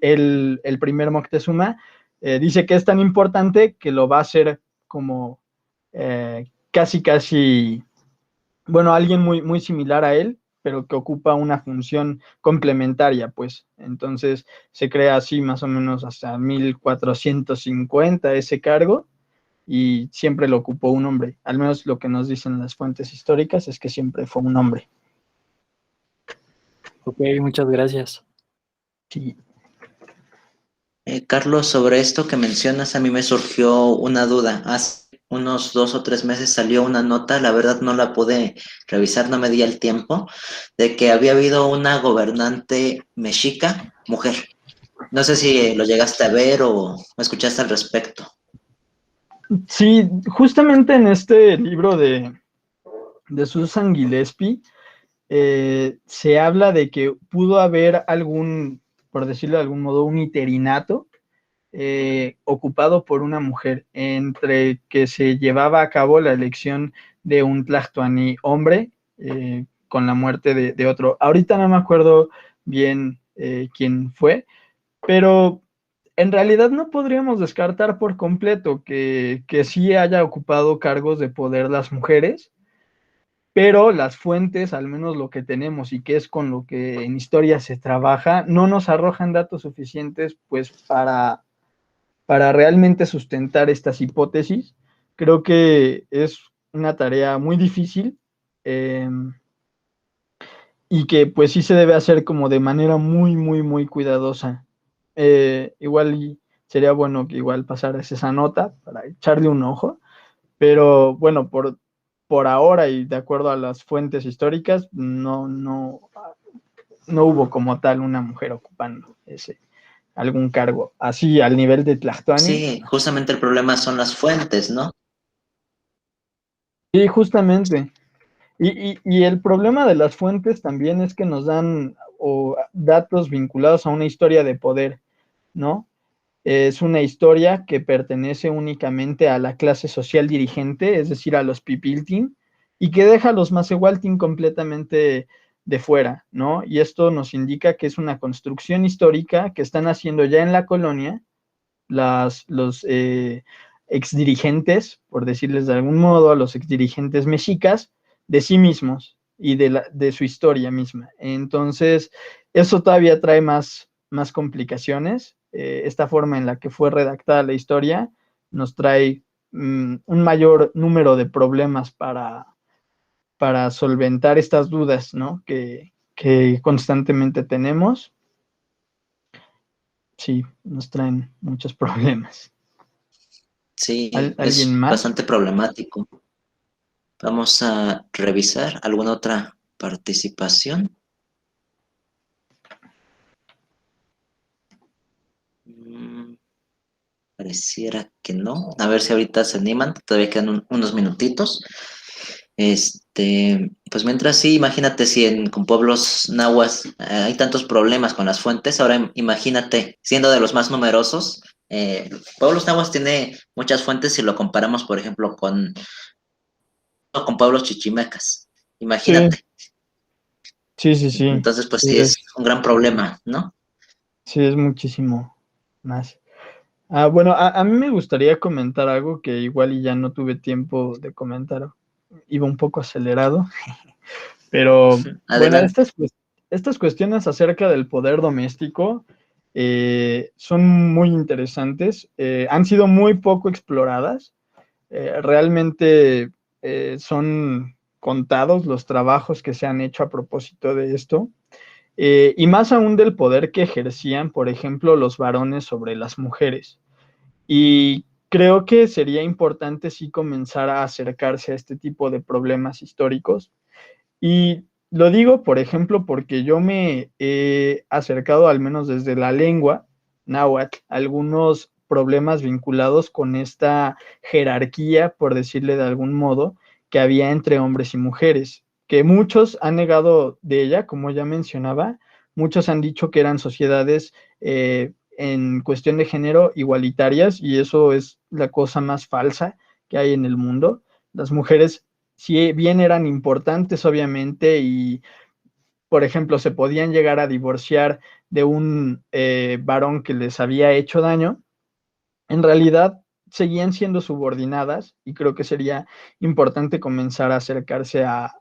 El primer Moctezuma dice que es tan importante que lo va a hacer como casi, bueno, alguien muy similar a él, pero que ocupa una función complementaria, pues. Entonces se crea así más o menos hasta 1450 ese cargo y siempre lo ocupó un hombre. Al menos lo que nos dicen las fuentes históricas es que siempre fue un hombre. Ok, muchas gracias. Sí. Carlos, sobre esto que mencionas, a mí me surgió una duda. Hace unos 2 o 3 meses salió una nota, la verdad no la pude revisar, no me di el tiempo, de que había habido una gobernante mexica, mujer. No sé si lo llegaste a ver o escuchaste al respecto. Sí, justamente en este libro de Susan Gillespie se habla de que pudo haber algún, por decirlo de algún modo, un interinato ocupado por una mujer, entre que se llevaba a cabo la elección de un tlactoani hombre con la muerte de otro. Ahorita no me acuerdo bien quién fue, pero en realidad no podríamos descartar por completo que sí haya ocupado cargos de poder las mujeres, pero las fuentes, al menos lo que tenemos y que es con lo que en historia se trabaja, no nos arrojan datos suficientes pues para realmente sustentar estas hipótesis. Creo que es una tarea muy difícil eh, y que pues sí se debe hacer como de manera muy cuidadosa. Igual sería bueno que igual pasaras esa nota para echarle un ojo, pero bueno, por ahora y de acuerdo a las fuentes históricas, no hubo como tal una mujer ocupando algún cargo. Así al nivel de Tlactoani. Sí, justamente el problema son las fuentes, ¿no? Sí, justamente. Y el problema de las fuentes también es que nos dan datos vinculados a una historia de poder, ¿no? Es una historia que pertenece únicamente a la clase social dirigente, es decir, a los pipiltin, y que deja a los Macehualtin completamente de fuera, ¿no? Y esto nos indica que es una construcción histórica que están haciendo ya en la colonia los exdirigentes, por decirles de algún modo, a los exdirigentes mexicas, de sí mismos y de su historia misma. Entonces, eso todavía trae más complicaciones. Esta forma en la que fue redactada la historia nos trae un mayor número de problemas para solventar estas dudas, ¿no? que constantemente tenemos. Sí, nos traen muchos problemas. Sí, ¿Alguien es más? bastante problemático. Vamos a revisar alguna otra participación. Pareciera que no. A ver si ahorita se animan. Todavía quedan unos minutitos. Pues mientras sí, imagínate si con pueblos nahuas hay tantos problemas con las fuentes. Ahora imagínate, siendo de los más numerosos, pueblos nahuas tiene muchas fuentes si lo comparamos, por ejemplo, con pueblos chichimecas. Sí, Imagínate. sí, sí, sí. Entonces, pues Sí sí, es un gran problema, ¿no? sí, es muchísimo más. Bueno, a mí me gustaría comentar algo que igual y ya no tuve tiempo de comentar. Iba un poco acelerado, pero bueno, Adelante. estas cuestiones acerca del poder doméstico son muy interesantes. Han sido muy poco exploradas. Realmente son contados los trabajos que se han hecho a propósito de esto. Y más aún del poder que ejercían, por ejemplo, los varones sobre las mujeres. Y creo que sería importante sí comenzar a acercarse a este tipo de problemas históricos. Y lo digo, por ejemplo, porque yo me he acercado, al menos desde la lengua náhuatl, a algunos problemas vinculados con esta jerarquía, por decirle de algún modo, que había entre hombres y mujeres, que muchos han negado de ella, como ya mencionaba, muchos han dicho que eran sociedades en cuestión de género igualitarias, y eso es la cosa más falsa que hay en el mundo. Las mujeres, si bien eran importantes, obviamente, y por ejemplo, se podían llegar a divorciar de un varón que les había hecho daño, en realidad seguían siendo subordinadas, y creo que sería importante comenzar a acercarse a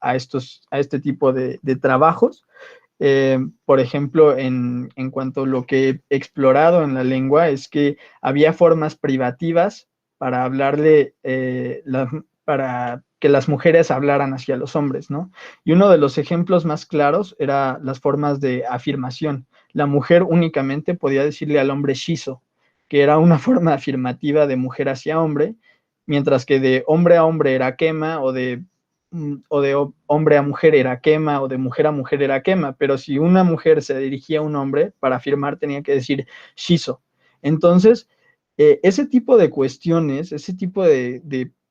este tipo de trabajos. Por ejemplo, en cuanto a lo que he explorado en la lengua, es que había formas privativas para hablarle, para que las mujeres hablaran hacia los hombres, ¿no? Y uno de los ejemplos más claros era las formas de afirmación. La mujer únicamente podía decirle al hombre shizo, que era una forma afirmativa de mujer hacia hombre, mientras que de hombre a hombre era quema, o de hombre a mujer era quema, o de mujer a mujer era quema, pero si una mujer se dirigía a un hombre, para afirmar tenía que decir shizo. Entonces, ese tipo de cuestiones, ese tipo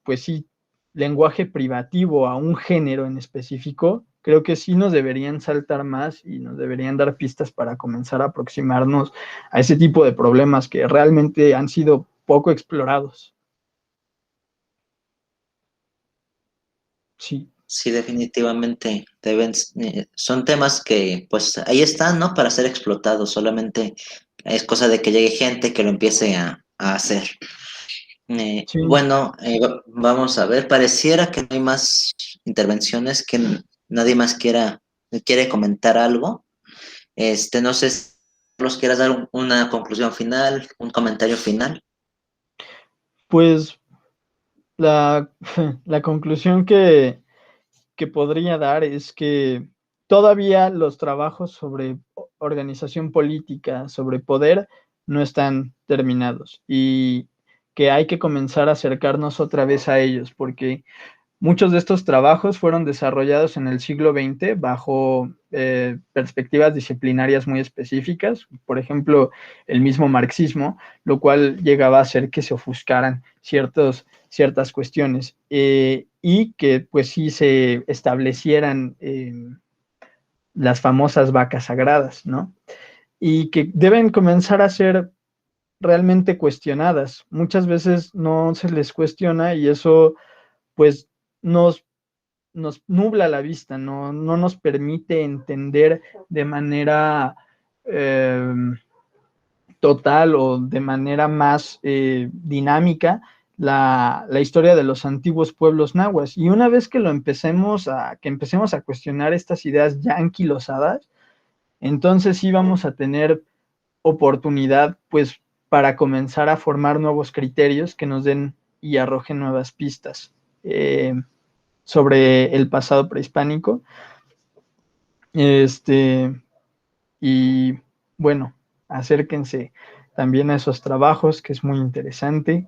pues sí, lenguaje privativo a un género en específico, creo que sí nos deberían saltar más y nos deberían dar pistas para comenzar a aproximarnos a ese tipo de problemas que realmente han sido poco explorados. Sí. Sí, definitivamente son temas que pues ahí están, ¿no? Para ser explotados, solamente es cosa de que llegue gente que lo empiece a hacer. Sí. Bueno, vamos a ver, pareciera que no hay más intervenciones, que nadie más quiere comentar algo. No sé si Carlos quieras dar una conclusión final, un comentario final. Pues la, la conclusión que podría dar es que todavía los trabajos sobre organización política, sobre poder, no están terminados, y que hay que comenzar a acercarnos otra vez a ellos, porque muchos de estos trabajos fueron desarrollados en el siglo XX bajo perspectivas disciplinarias muy específicas, por ejemplo, el mismo marxismo, lo cual llegaba a hacer que se ofuscaran ciertas cuestiones, y que pues sí se establecieran las famosas vacas sagradas, ¿no? Y que deben comenzar a ser realmente cuestionadas. Muchas veces no se les cuestiona, y eso pues nos nos nubla la vista, no nos permite entender de manera total o de manera más dinámica la historia de los antiguos pueblos nahuas. Y una vez que empecemos a cuestionar estas ideas ya anquilosadas, entonces sí vamos a tener oportunidad, pues, para comenzar a formar nuevos criterios que nos den y arrojen nuevas pistas sobre el pasado prehispánico. Y bueno, acérquense también a esos trabajos, que es muy interesante.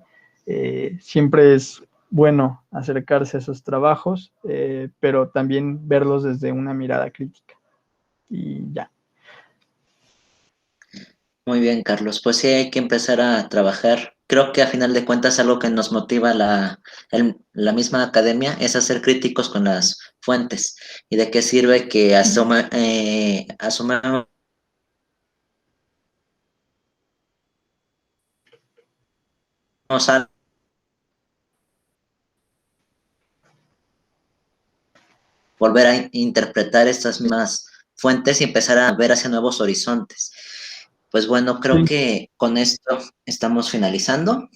Siempre es bueno acercarse a esos trabajos, pero también verlos desde una mirada crítica. Y ya. Muy bien, Carlos. Pues sí, hay que empezar a trabajar. Creo que a final de cuentas algo que nos motiva la misma academia es a ser críticos con las fuentes. ¿Y de qué sirve que asumamos algo, volver a interpretar estas mismas fuentes y empezar a ver hacia nuevos horizontes? Pues bueno, creo que con esto estamos finalizando.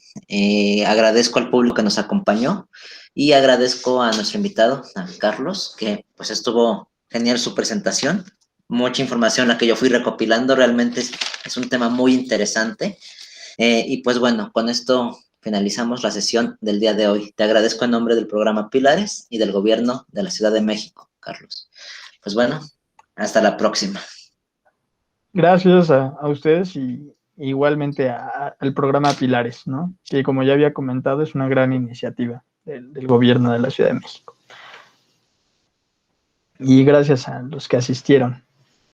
Agradezco al público que nos acompañó y agradezco a nuestro invitado, a Carlos, que pues estuvo genial su presentación. Mucha información la que yo fui recopilando, realmente es un tema muy interesante. Y pues bueno, con esto finalizamos la sesión del día de hoy. Te agradezco en nombre del programa Pilares y del Gobierno de la Ciudad de México, Carlos. Pues bueno, hasta la próxima. Gracias a ustedes y igualmente al programa Pilares, ¿no? Que como ya había comentado es una gran iniciativa del Gobierno de la Ciudad de México. Y gracias a los que asistieron.